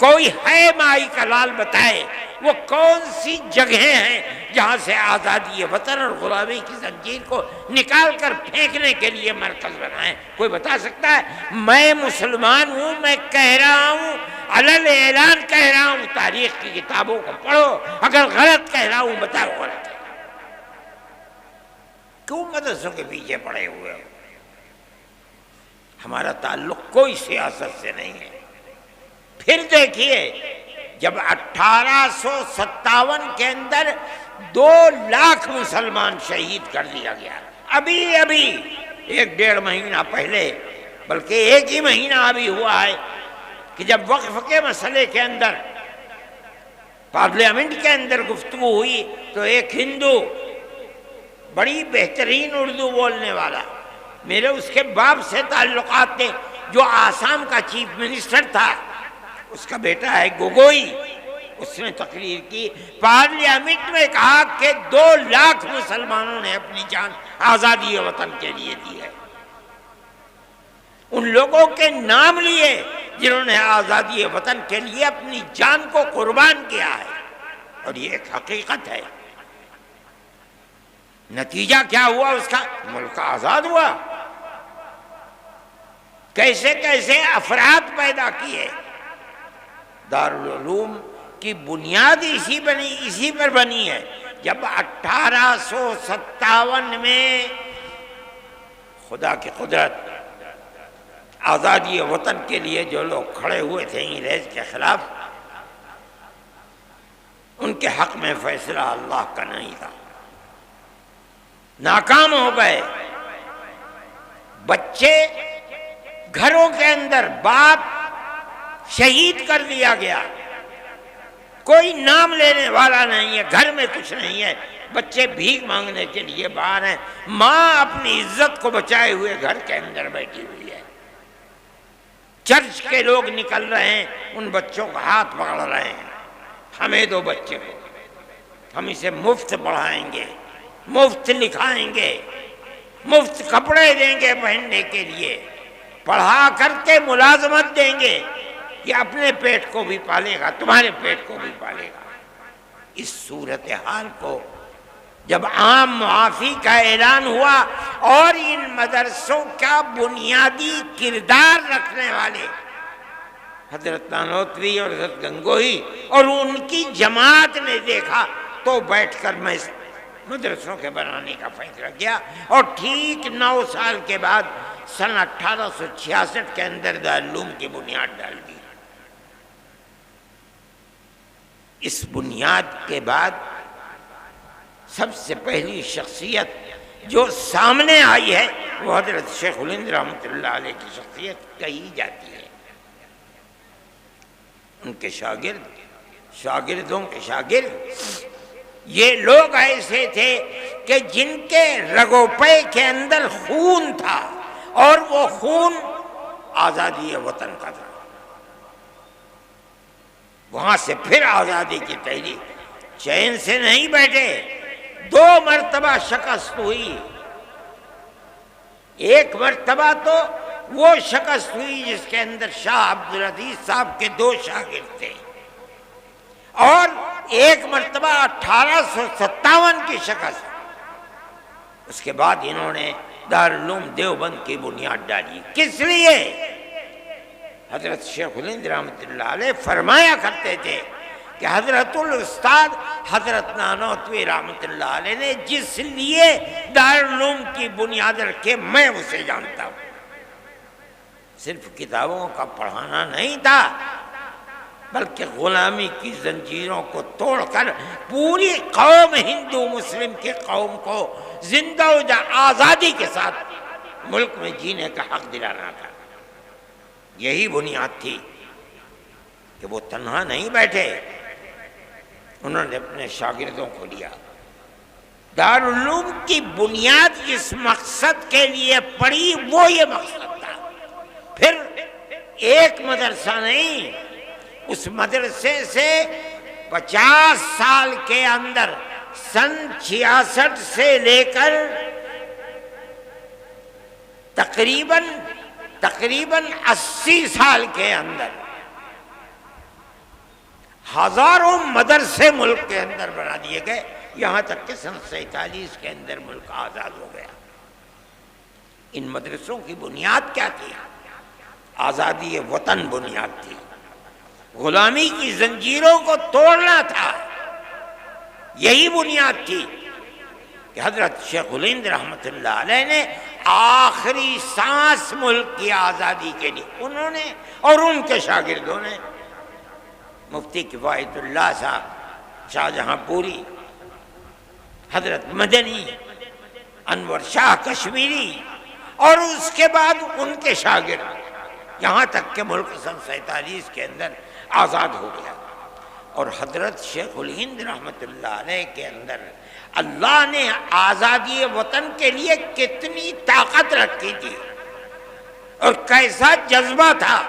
کوئی ہے مائی کا لال بتائے وہ کون سی جگہیں ہیں جہاں سے آزادی وطن اور غلامی کی زنجیر کو نکال کر پھینکنے کے لیے مرکز بنائیں؟ کوئی بتا سکتا ہے؟ میں مسلمان ہوں، میں کہہ رہا ہوں، علل اعلان کہہ رہا ہوں، تاریخ کی کتابوں کو پڑھو، اگر غلط کہہ رہا ہوں بتاؤ غلط ہے۔ کیوں مدرسوں کے پیچھے پڑے ہوئے ہو؟ ہمارا تعلق کوئی سیاست سے نہیں ہے۔ پھر دیکھیے، جب 1857 کے اندر 2 لاکھ مسلمان شہید کر دیا گیا، ابھی 1.5 مہینہ پہلے، بلکہ 1 ہی مہینہ ابھی ہوا ہے کہ جب وقف کے مسئلے کے اندر پارلیمنٹ کے اندر گفتگو ہوئی تو ایک ہندو، بڑی بہترین اردو بولنے والا، میرے اس کے باپ سے تعلقات تھے، جو آسام کا چیف منسٹر تھا، اس کا بیٹا ہے گوگوئی، اس نے تقریر کی، پارلیمنٹ میں کہا کہ 2 لاکھ مسلمانوں نے اپنی جان آزادی وطن کے لیے دی ہے۔ ان لوگوں کے نام لیے جنہوں نے آزادی وطن کے لیے اپنی جان کو قربان کیا ہے، اور یہ ایک حقیقت ہے۔ نتیجہ کیا ہوا اس کا؟ ملک آزاد ہوا۔ کیسے کیسے افراد پیدا کیے۔ دارالعلوم کی بنیاد اسی پر بنی ہے۔ جب 1857 میں خدا کی قدرت، آزادی وطن کے لیے جو لوگ کھڑے ہوئے تھے انگریز کے خلاف، ان کے حق میں فیصلہ اللہ کا نہیں تھا، ناکام ہو گئے۔ بچے گھروں کے اندر، باپ شہید کر دیا گیا، کوئی نام لینے والا نہیں ہے، گھر میں کچھ نہیں ہے، بچے بھیک مانگنے کے لیے باہر ہیں، ماں اپنی عزت کو بچائے ہوئے گھر کے اندر بیٹھی ہوئی ہے۔ چرچ کے لوگ نکل رہے ہیں، ان بچوں کا ہاتھ پکڑ رہے ہیں، ہمیں دو بچے کو، ہم اسے مفت پڑھائیں گے، مفت لکھائیں گے، مفت کپڑے دیں گے پہننے کے لیے، پڑھا کر کے ملازمت دیں گے، یہ اپنے پیٹ کو بھی پالے گا، تمہارے پیٹ کو بھی پالے گا۔ اس صورتحال کو جب عام معافی کا اعلان ہوا اور ان مدرسوں کا بنیادی کردار رکھنے والے حضرت نانوتوی اور حضرت گنگوہی اور ان کی جماعت نے دیکھا تو بیٹھ کر میں مدرسوں کے بنانے کا فیصلہ کیا، اور ٹھیک 9 سال کے بعد سن 1866 کے اندر دارالعلوم کی بنیاد ڈال دی۔ اس بنیاد کے بعد سب سے پہلی شخصیت جو سامنے آئی ہے وہ حضرت شیخ الہند رحمۃ اللہ علیہ کی شخصیت کہی جاتی ہے۔ ان کے شاگردوں کے شاگرد یہ لوگ ایسے تھے کہ جن کے رگو پے کے اندر خون تھا، اور وہ خون آزادی وطن کا تھا۔ وہاں سے پھر آزادی کی تحریک، چین سے نہیں بیٹھے، 2 مرتبہ شکست ہوئی۔ ایک مرتبہ تو وہ شکست ہوئی جس کے اندر شاہ عبدالعزیز صاحب کے 2 شاگرد تھے، اور ایک مرتبہ 1857 کی شکست۔ اس کے بعد انہوں نے دارالعلوم دیوبند کی بنیاد ڈالی۔ کس لیے؟ حضرت شیخ الہند رحمۃ اللہ علیہ فرمایا کرتے تھے کہ حضرت الاستاد حضرت نانوتوی رحمۃ اللہ علیہ نے جس لیے دارالعلوم کی بنیاد رکھے میں اسے جانتا ہوں۔ صرف کتابوں کا پڑھانا نہیں تھا، بلکہ غلامی کی زنجیروں کو توڑ کر پوری قوم ہندو مسلم کی قوم کو زندہ و آزادی کے ساتھ ملک میں جینے کا حق دلانا تھا۔ یہی بنیاد تھی کہ وہ تنہا نہیں بیٹھے، انہوں نے اپنے شاگردوں کو لیا۔ دارالعلوم کی بنیاد جس مقصد کے لیے پڑی وہ یہ مقصد تھا۔ پھر ایک مدرسہ نہیں، اس مدرسے سے 50 سال کے اندر سن 66 سے لے کر تقریباً 80 سال کے اندر ہزاروں مدرسے ملک کے اندر بنا دیے گئے، یہاں تک کہ سن 47 کے اندر ملک آزاد ہو گیا۔ ان مدرسوں کی بنیاد کیا تھی؟ آزادی وطن بنیاد تھی، غلامی کی زنجیروں کو توڑنا تھا، یہی بنیاد تھی کہ حضرت شیخ الہند رحمۃ اللہ علیہ نے آخری سانس ملک کی آزادی کے لیے انہوں نے اور ان کے شاگردوں نے، مفتی کفایت اللہ صاحب شاہجہاں پوری، حضرت مدنی، انور شاہ کشمیری، اور اس کے بعد ان کے شاگرد، یہاں تک کہ ملک سن 47 کے اندر آزاد ہو گیا۔ اور حضرت شیخ الہند رحمۃ اللہ علیہ کے اندر اللہ نے آزادی وطن کے لیے کتنی طاقت رکھی تھی اور کیسا جذبہ تھا،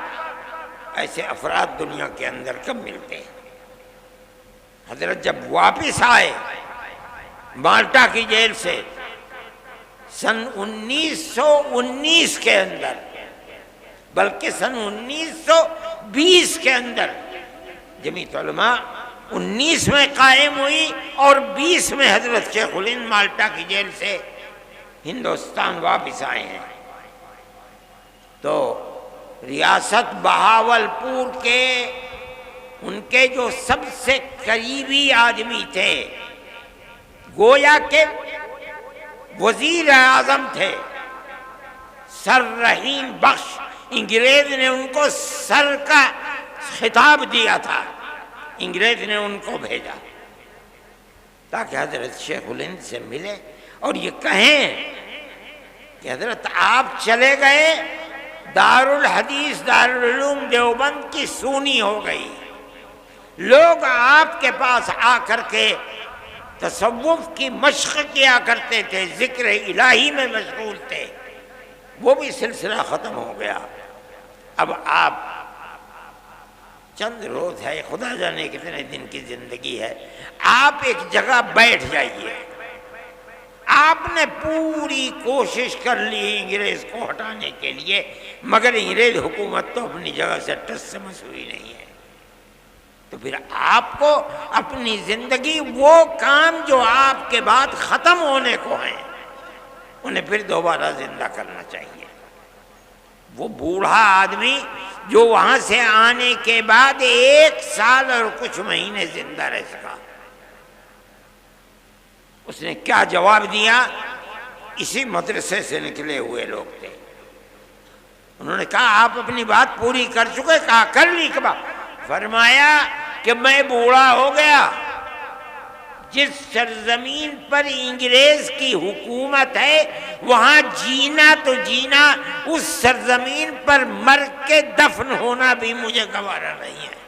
ایسے افراد دنیا کے اندر کم ملتے ہیں۔ حضرت جب واپس آئے مالٹا کی جیل سے سن 1919 کے اندر، بلکہ سن 1920 کے اندر، جمعیت علماء 19 میں قائم ہوئی اور 20 میں حضرت شیخ الہند مالٹا کی جیل سے ہندوستان واپس آئے ہیں، تو ریاست بہاولپور کے ان کے جو سب سے قریبی آدمی تھے، گویا کہ وزیر اعظم تھے سر رحیم بخش، انگریز نے ان کو سر کا خطاب دیا تھا، انگریز نے ان کو بھیجا تاکہ حضرت شیخ الہند سے ملے اور یہ کہیں کہ حضرت آپ چلے گئے، دارالحدیث دارالعلوم دیوبند کی سونی ہو گئی، لوگ آپ کے پاس آ کر کے تصوف کی مشق کیا کرتے تھے، ذکر الہی میں مشغول تھے، وہ بھی سلسلہ ختم ہو گیا۔ اب آپ چند روز ہے، خدا جانے کتنے دن کی زندگی ہے، آپ ایک جگہ بیٹھ جائیے۔ آپ نے پوری کوشش کر لی انگریز کو ہٹانے کے لیے، مگر انگریز حکومت تو اپنی جگہ سے ٹس سے مس ہوئی نہیں ہے، تو پھر آپ کو اپنی زندگی، وہ کام جو آپ کے بعد ختم ہونے کو ہیں، انہیں پھر دوبارہ زندہ کرنا چاہیے۔ وہ بوڑھا آدمی جو وہاں سے آنے کے بعد 1 سال اور کچھ مہینے زندہ رہ سکا، اس نے کیا جواب دیا؟ اسی مدرسے سے نکلے ہوئے لوگ تھے، انہوں نے کہا آپ اپنی بات پوری کر چکے؟ کہا کر لی کبا؟ فرمایا کہ میں بوڑھا ہو گیا، جس سرزمین پر انگریز کی حکومت ہے وہاں جینا تو جینا، اس سرزمین پر مر کے دفن ہونا بھی مجھے گوارا نہیں ہے۔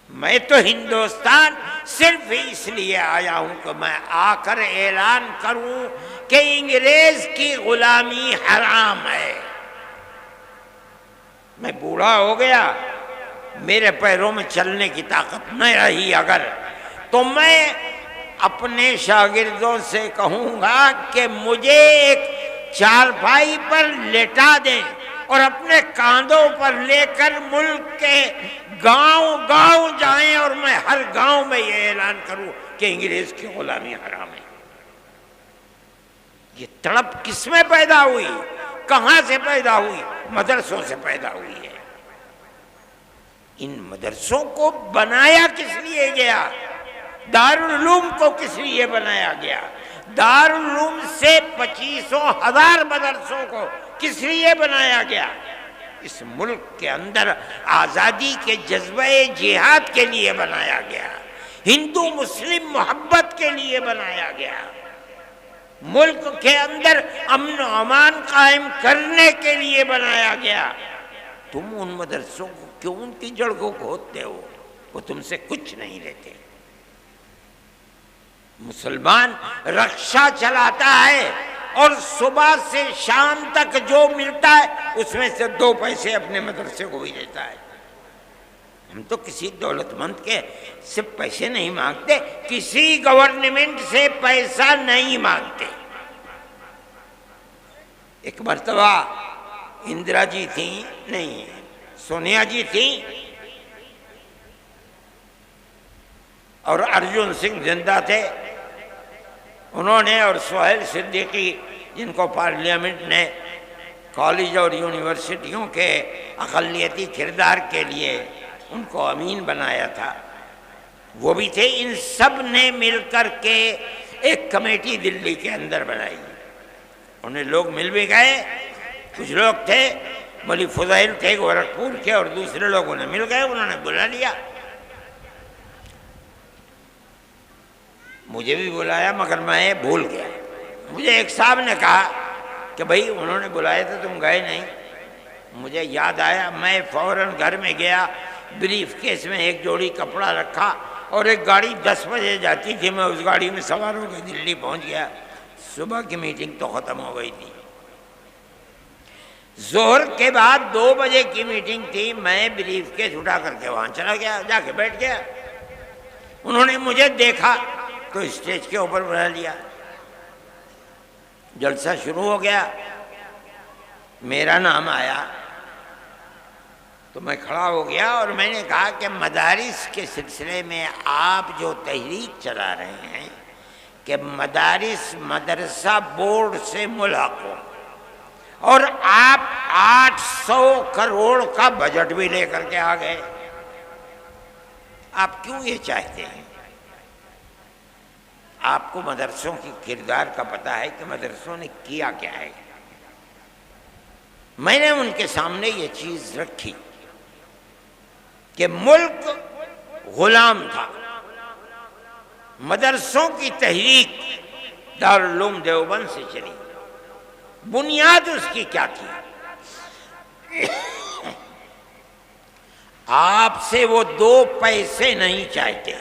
میں تو ہندوستان صرف اس لیے آیا ہوں کہ میں آ کر اعلان کروں کہ انگریز کی غلامی حرام ہے۔ میں بوڑھا ہو گیا، میرے پیروں میں چلنے کی طاقت نہ رہی اگر، تو میں اپنے شاگردوں سے کہوں گا کہ مجھے ایک چارپائی پر لٹا دیں اور اپنے کاندھوں پر لے کر ملک کے گاؤں گاؤں جائیں اور میں ہر گاؤں میں یہ اعلان کروں کہ انگریز کی غلامی حرام ہے۔ یہ تڑپ کس میں پیدا ہوئی؟ کہاں سے پیدا ہوئی؟ مدرسوں سے پیدا ہوئی ہے۔ ان مدرسوں کو بنایا کس لیے گیا؟ دارالعلوم کو کس لیے بنایا گیا؟ دارالعلوم سے 25,000 مدرسوں کو کس لیے بنایا گیا؟ اس ملک کے اندر آزادی کے جذبہ جہاد کے لیے بنایا گیا، ہندو مسلم محبت کے لیے بنایا گیا، ملک کے اندر امن و امان قائم کرنے کے لیے بنایا گیا۔ تم ان مدرسوں کو کیوں ان کی جڑ کو کھودتے ہو؟ وہ تم سے کچھ نہیں لیتے۔ مسلمان رکشہ چلاتا ہے اور صبح سے شام تک جو ملتا ہے اس میں سے 2 پیسے اپنے مدرسے کو بھی دیتا ہے۔ ہم تو کسی دولت مند کے سے پیسے نہیں مانگتے، کسی گورنمنٹ سے پیسہ نہیں مانگتے۔ ایک مرتبہ اندرا جی تھیں، نہیں سونیا جی تھیں، اور ارجن سنگھ زندہ تھے، انہوں نے، اور سہیل صدیقی جن کو پارلیمنٹ نے کالج اور یونیورسٹیوں کے اقلیتی کردار کے لیے ان کو امین بنایا تھا، وہ بھی تھے۔ ان سب نے مل کر کے ایک کمیٹی دلی کے اندر بنائی، انہیں لوگ مل بھی گئے، کچھ لوگ تھے، مولوی فضیل تھے گورکھپور کے، اور دوسرے لوگوں نے مل گئے، انہوں نے بلا لیا، مجھے بھی بلایا مگر میں بھول گیا۔ مجھے ایک صاحب نے کہا کہ بھائی انہوں نے بلایا تو تم گئے نہیں، مجھے یاد آیا، میں فوراً گھر میں گیا، بریف کیس میں ایک جوڑی کپڑا رکھا، اور ایک گاڑی 10 بجے جاتی تھی، میں اس گاڑی میں سوار ہو کے دلی پہنچ گیا۔ صبح کی میٹنگ تو ختم ہو گئی تھی، ظہر کے بعد 2 بجے کی میٹنگ تھی، میں بریف کیس اٹھا کر کے وہاں چلا گیا، جا کے بیٹھ گیا۔ انہوں نے مجھے دیکھا تو اسٹیج کے اوپر بلا لیا، جلسہ شروع ہو گیا، میرا نام آیا تو میں کھڑا ہو گیا، اور میں نے کہا کہ مدارس کے سلسلے میں آپ جو تحریک چلا رہے ہیں کہ مدارس مدرسہ بورڈ سے ملحق ہو، اور آپ 800 کروڑ کا بجٹ بھی لے کر کے آ گئے، آپ کیوں یہ چاہتے ہیں؟ آپ کو مدرسوں کی کردار کا پتہ ہے کہ مدرسوں نے کیا کیا ہے؟ میں نے ان کے سامنے یہ چیز رکھی کہ ملک غلام تھا، مدرسوں کی تحریک دارالعلوم دیوبند سے چلی، بنیاد اس کی کیا تھی؟ آپ سے وہ 2 پیسے نہیں چاہتے،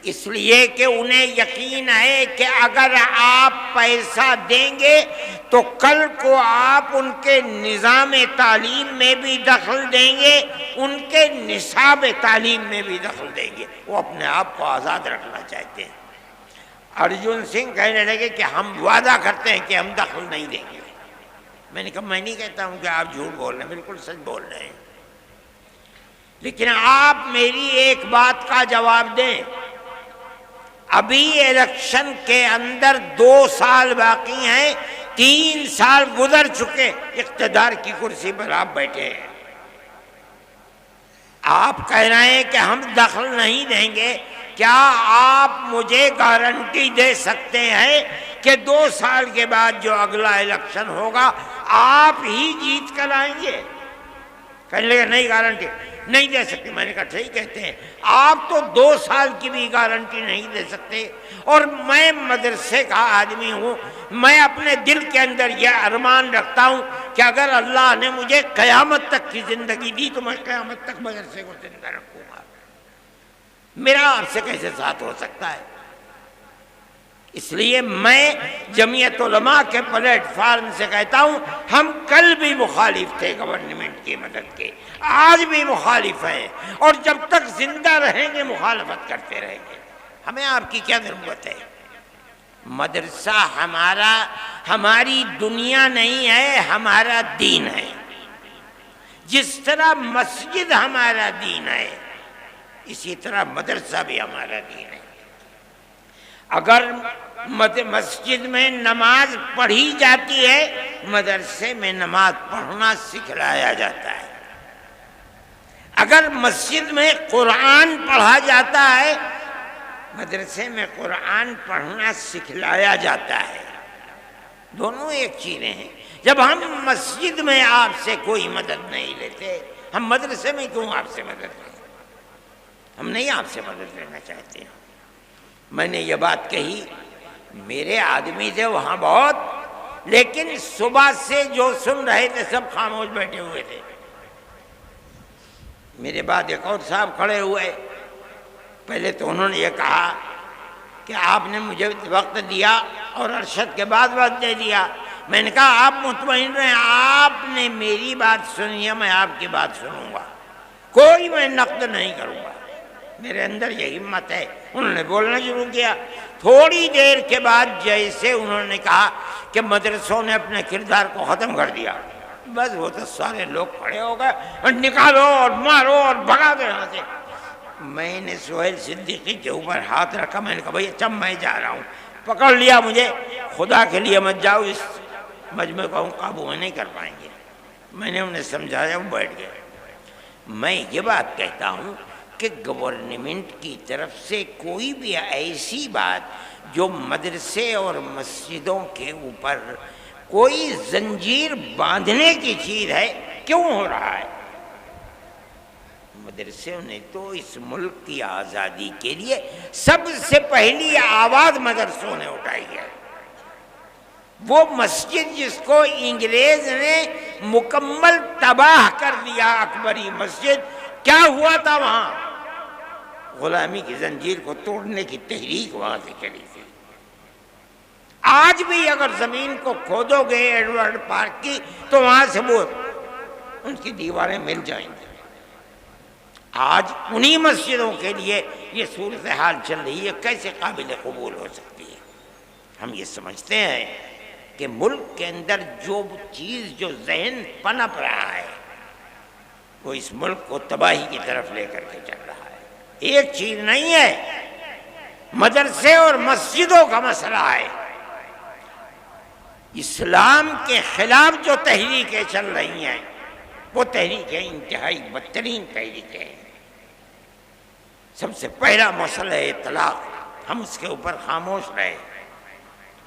اس لیے کہ انہیں یقین ہے کہ اگر آپ پیسہ دیں گے تو کل کو آپ ان کے نظام تعلیم میں بھی دخل دیں گے، ان کے نصاب تعلیم میں بھی دخل دیں گے، وہ اپنے آپ کو آزاد رکھنا چاہتے ہیں۔ ارجن سنگھ کہنے لگے کہ ہم وعدہ کرتے ہیں کہ ہم دخل نہیں دیں گے۔ میں نے کہا میں نہیں کہتا ہوں کہ آپ جھوٹ بول رہے ہیں، بالکل سچ بول رہے ہیں، لیکن آپ میری ایک بات کا جواب دیں، ابھی الیکشن کے اندر 2 سال باقی ہیں، 3 سال گزر چکے، اقتدار کی کرسی پر آپ بیٹھے ہیں، آپ کہہ رہے ہیں کہ ہم دخل نہیں دیں گے، کیا آپ مجھے گارنٹی دے سکتے ہیں کہ 2 سال کے بعد جو اگلا الیکشن ہوگا آپ ہی جیت کر آئیں گے؟ کہنے لگے نہیں گارنٹی نہیں دے سکتے۔ میں نے کہا ٹھیک کہتے ہیں، آپ تو 2 سال کی بھی گارنٹی نہیں دے سکتے، اور میں مدرسے کا آدمی ہوں، میں اپنے دل کے اندر یہ ارمان رکھتا ہوں کہ اگر اللہ نے مجھے قیامت تک کی زندگی دی تو میں قیامت تک مدرسے کو زندہ رکھوں گا، میرا آپ سے کیسے ساتھ ہو سکتا ہے؟ اس لیے میں جمعیت علماء کے پلیٹ فارم سے کہتا ہوں، ہم کل بھی مخالف تھے گورنمنٹ کی مدد کے، آج بھی مخالف ہیں، اور جب تک زندہ رہیں گے مخالفت کرتے رہیں گے۔ ہمیں آپ کی کیا ضرورت ہے؟ مدرسہ ہماری دنیا نہیں ہے، ہمارا دین ہے۔ جس طرح مسجد ہمارا دین ہے، اسی طرح مدرسہ بھی ہمارا دین ہے۔ اگر مسجد میں نماز پڑھی جاتی ہے، مدرسے میں نماز پڑھنا سکھلایا جاتا ہے۔ اگر مسجد میں قرآن پڑھا جاتا ہے، مدرسے میں قرآن پڑھنا سکھلایا جاتا ہے، دونوں ایک چیزیں ہیں۔ جب ہم مسجد میں آپ سے کوئی مدد نہیں لیتے، ہم مدرسے میں کیوں آپ سے مدد لیں؟ ہم نہیں آپ سے مدد لینا چاہتے ہیں۔ میں نے یہ بات کہی، میرے آدمی تھے وہاں بہت، لیکن صبح سے جو سن رہے تھے سب خاموش بیٹھے ہوئے تھے۔ میرے بعد ایک اور صاحب کھڑے ہوئے، پہلے تو انہوں نے یہ کہا کہ آپ نے مجھے وقت دیا اور ارشد کے بعد وقت دے دیا۔ میں نے کہا آپ مطمئن رہیں، آپ نے میری بات سنی ہے، میں آپ کی بات سنوں گا، کوئی میں نقد نہیں کروں گا، میرے اندر یہ ہمت ہے۔ انہوں نے بولنا شروع کیا، تھوڑی دیر کے بعد جیسے انہوں نے کہا کہ مدرسوں نے اپنے کردار کو ختم کر دیا، بس وہ تو سارے لوگ کھڑے ہو گئے اور نکالو اور مارو اور بھگا دو یہاں سے۔ میں نے سہیل صدیقی کے اوپر ہاتھ رکھا، میں نے کہا بھائی اچھا میں جا رہا ہوں، پکڑ لیا مجھے، خدا کے لیے مت جاؤ، اس مجمع کو ہم قابو میں نہیں کر پائیں گے۔ میں نے انہیں سمجھایا، وہ بیٹھ گئے۔ میں یہ بات کہتا ہوں کہ گورنمنٹ کی طرف سے کوئی بھی ایسی بات جو مدرسے اور مسجدوں کے اوپر کوئی زنجیر باندھنے کی چیز ہے، کیوں ہو رہا ہے؟ مدرسوں نے تو اس ملک کی آزادی کے لیے سب سے پہلی آواز مدرسوں نے اٹھائی ہے۔ وہ مسجد جس کو انگریز نے مکمل تباہ کر دیا، اکبری مسجد، کیا ہوا تھا وہاں؟ غلامی کی زنجیر کو توڑنے کی تحریک وہاں سے چلی تھی۔ آج بھی اگر زمین کو کھودو گے ایڈورڈ پارک کی تو وہاں سے وہ ان کی دیواریں مل جائیں گی۔ آج انہی مسجدوں کے لیے یہ صورتحال چل رہی ہے، کیسے قابل قبول ہو سکتی ہے؟ ہم یہ سمجھتے ہیں کہ ملک کے اندر جو چیز، جو ذہن پنپ رہا ہے، وہ اس ملک کو تباہی کی طرف لے کر کے چل رہا ہے۔ ایک چیز نہیں ہے، مدرسے اور مسجدوں کا مسئلہ ہے۔ اسلام کے خلاف جو تحریکیں چل رہی ہیں وہ تحریکیں انتہائی بدترین تحریکیں ہیں۔ سب سے پہلا مسئلہ ہے طلاق، ہم اس کے اوپر خاموش رہے،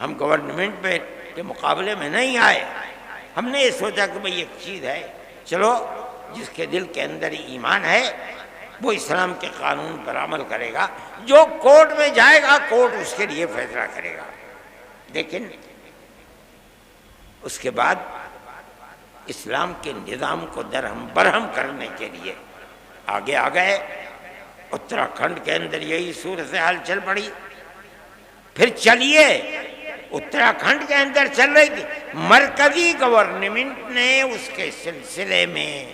ہم گورنمنٹ کے مقابلے میں نہیں آئے۔ ہم نے یہ سوچا کہ بھئی ایک چیز ہے، چلو جس کے دل کے اندر ایمان ہے وہ اسلام کے قانون پر عمل کرے گا، جو کورٹ میں جائے گا کورٹ اس کے لیے فیصلہ کرے گا۔ لیکن اس کے بعد اسلام کے نظام کو درہم برہم کرنے کے لیے آگے آ گئے۔ اتراکھنڈ کے اندر یہی صورتحال چل پڑی۔ پھر چلیے اتراکھنڈ کے اندر چل رہی تھی، مرکزی گورنمنٹ نے اس کے سلسلے میں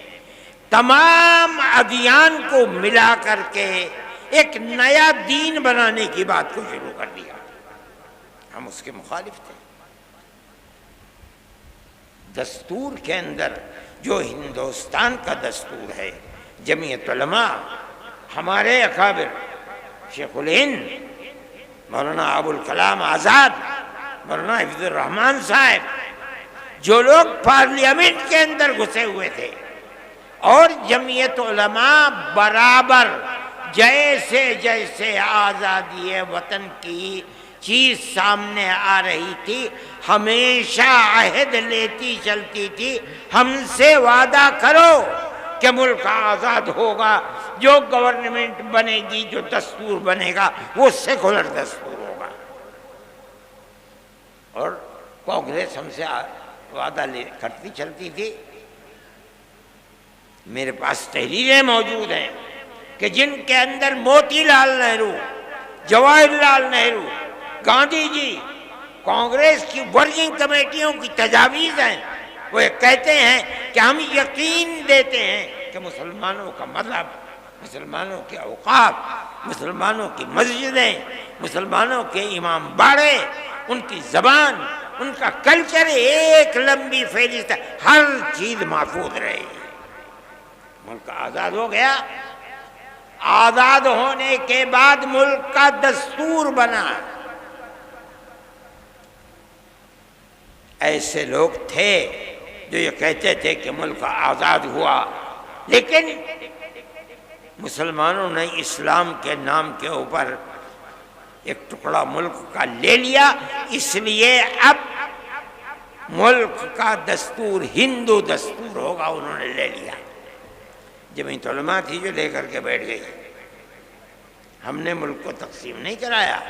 تمام ادیان کو ملا کر کے ایک نیا دین بنانے کی بات کو شروع کر دیا۔ ہم اس کے مخالف تھے۔ دستور کے اندر جو ہندوستان کا دستور ہے، جمعیت علماء، ہمارے اکابر شیخ الہند مولانا ابوالکلام آزاد، مولانا حفظ الرحمان صاحب، جو لوگ پارلیمنٹ کے اندر گھسے ہوئے تھے، اور جمعیت علماء برابر جیسے جیسے آزادی وطن کی چیز سامنے آ رہی تھی ہمیشہ عہد لیتی چلتی تھی، ہم سے وعدہ کرو کہ ملک آزاد ہوگا، جو گورنمنٹ بنے گی، جو دستور بنے گا وہ سیکولر دستور ہوگا۔ اور کانگریس ہم سے وعدہ کرتی چلتی تھی۔ میرے پاس تحریریں موجود ہیں کہ جن کے اندر موتی لال نہرو، جواہر لال نہرو، گاندھی جی، کانگریس کی ورکنگ کمیٹیوں کی تجاویز ہیں۔ وہ کہتے ہیں کہ ہم یقین دیتے ہیں کہ مسلمانوں کا مذہب، مسلمانوں کے اوقاف، مسلمانوں کی مسجدیں، مسلمانوں کے امام باڑے، ان کی زبان، ان کا کلچر، ایک لمبی فہرست، ہر چیز محفوظ رہے گی۔ ملک آزاد ہو گیا۔ آزاد ہونے کے بعد ملک کا دستور بنا۔ ایسے لوگ تھے جو یہ کہتے تھے کہ ملک آزاد ہوا، لیکن مسلمانوں نے اسلام کے نام کے اوپر ایک ٹکڑا ملک کا لے لیا، اس لیے اب ملک کا دستور ہندو دستور ہوگا، انہوں نے لے لیا۔ جمعیت علماء تھی جو لے کر کے بیٹھ گئی۔ ہم نے ملک کو تقسیم نہیں کرایا۔